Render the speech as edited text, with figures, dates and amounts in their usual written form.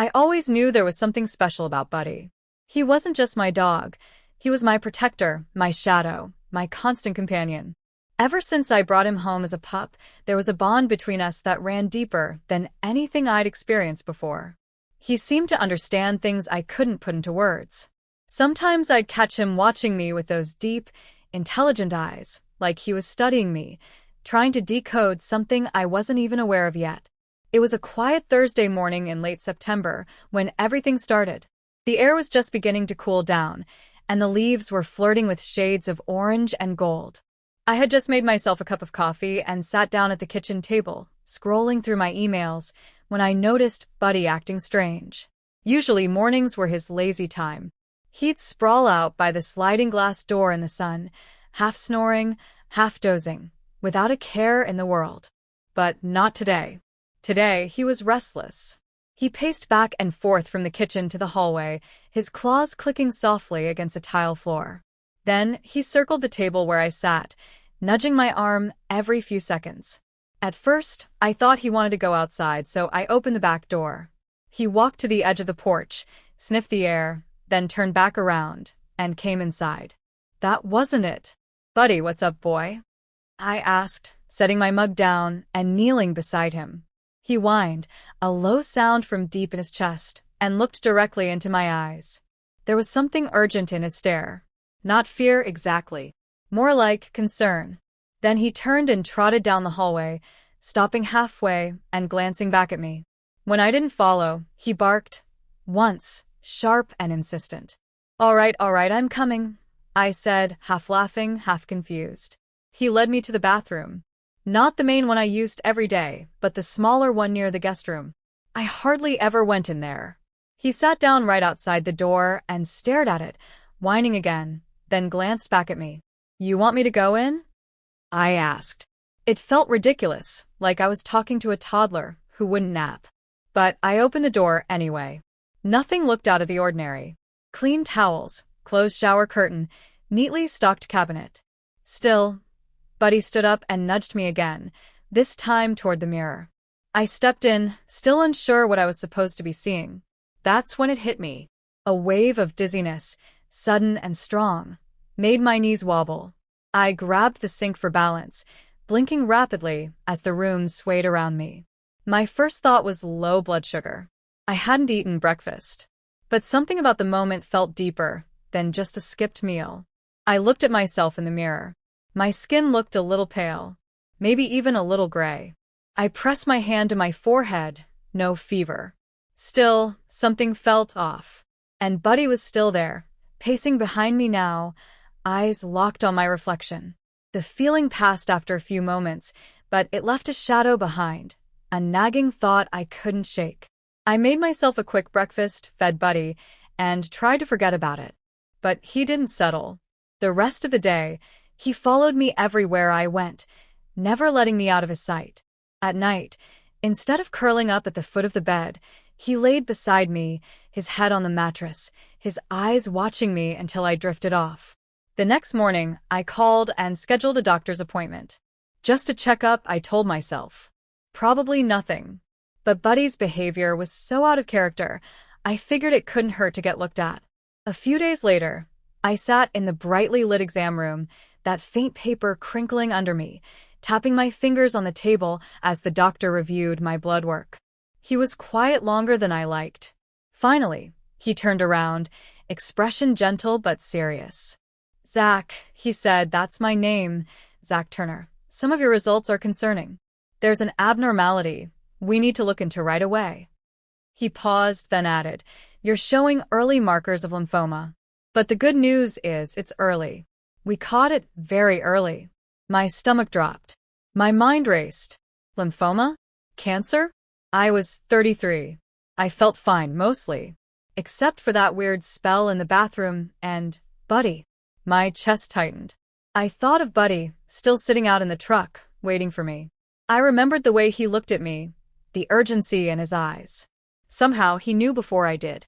I always knew there was something special about Buddy. He wasn't just my dog. He was my protector, my shadow, my constant companion. Ever since I brought him home as a pup, there was a bond between us that ran deeper than anything I'd experienced before. He seemed to understand things I couldn't put into words. Sometimes I'd catch him watching me with those deep, intelligent eyes, like he was studying me, trying to decode something I wasn't even aware of yet. It was a quiet Thursday morning in late September when everything started. The air was just beginning to cool down, and the leaves were flirting with shades of orange and gold. I had just made myself a cup of coffee and sat down at the kitchen table, scrolling through my emails, when I noticed Buddy acting strange. Usually mornings were his lazy time. He'd sprawl out by the sliding glass door in the sun, half snoring, half dozing, without a care in the world. But not today. Today, he was restless. He paced back and forth from the kitchen to the hallway, his claws clicking softly against the tile floor. Then, he circled the table where I sat, nudging my arm every few seconds. At first, I thought he wanted to go outside, so I opened the back door. He walked to the edge of the porch, sniffed the air, then turned back around, and came inside. That wasn't it. "Buddy, what's up, boy?" I asked, setting my mug down and kneeling beside him. He whined, a low sound from deep in his chest, and looked directly into my eyes. There was something urgent in his stare. Not fear exactly, more like concern. Then he turned and trotted down the hallway, stopping halfway and glancing back at me. When I didn't follow, he barked. Once, sharp and insistent. All right, I'm coming," I said, half laughing, half confused. He led me to the bathroom. Not the main one I used every day, but the smaller one near the guest room. I hardly ever went in there. He sat down right outside the door and stared at it, whining again, then glanced back at me. "You want me to go in?" I asked. It felt ridiculous, like I was talking to a toddler who wouldn't nap. But I opened the door anyway. Nothing looked out of the ordinary. Clean towels, closed shower curtain, neatly stocked cabinet. Still, Buddy stood up and nudged me again, this time toward the mirror. I stepped in, still unsure what I was supposed to be seeing. That's when it hit me. A wave of dizziness, sudden and strong, made my knees wobble. I grabbed the sink for balance, blinking rapidly as the room swayed around me. My first thought was low blood sugar. I hadn't eaten breakfast. But something about the moment felt deeper than just a skipped meal. I looked at myself in the mirror. My skin looked a little pale, maybe even a little gray. I pressed my hand to my forehead, no fever. Still, something felt off. And Buddy was still there, pacing behind me now, eyes locked on my reflection. The feeling passed after a few moments, but it left a shadow behind, a nagging thought I couldn't shake. I made myself a quick breakfast, fed Buddy, and tried to forget about it. But he didn't settle. The rest of the day, he followed me everywhere I went, never letting me out of his sight. At night, instead of curling up at the foot of the bed, he laid beside me, his head on the mattress, his eyes watching me until I drifted off. The next morning, I called and scheduled a doctor's appointment. Just a checkup, I told myself. Probably nothing. But Buddy's behavior was so out of character, I figured it couldn't hurt to get looked at. A few days later, I sat in the brightly lit exam room, that faint paper crinkling under me, tapping my fingers on the table as the doctor reviewed my blood work. He was quiet longer than I liked. Finally, he turned around, expression gentle but serious. "Zach," he said, "that's my name, Zach Turner. Some of your results are concerning. There's an abnormality we need to look into right away." He paused, then added, "You're showing early markers of lymphoma. But the good news is it's early. We caught it very early." My stomach dropped. My mind raced. Lymphoma? Cancer? I was 33. I felt fine, mostly. Except for that weird spell in the bathroom and Buddy. My chest tightened. I thought of Buddy, still sitting out in the truck, waiting for me. I remembered the way he looked at me, the urgency in his eyes. Somehow he knew before I did.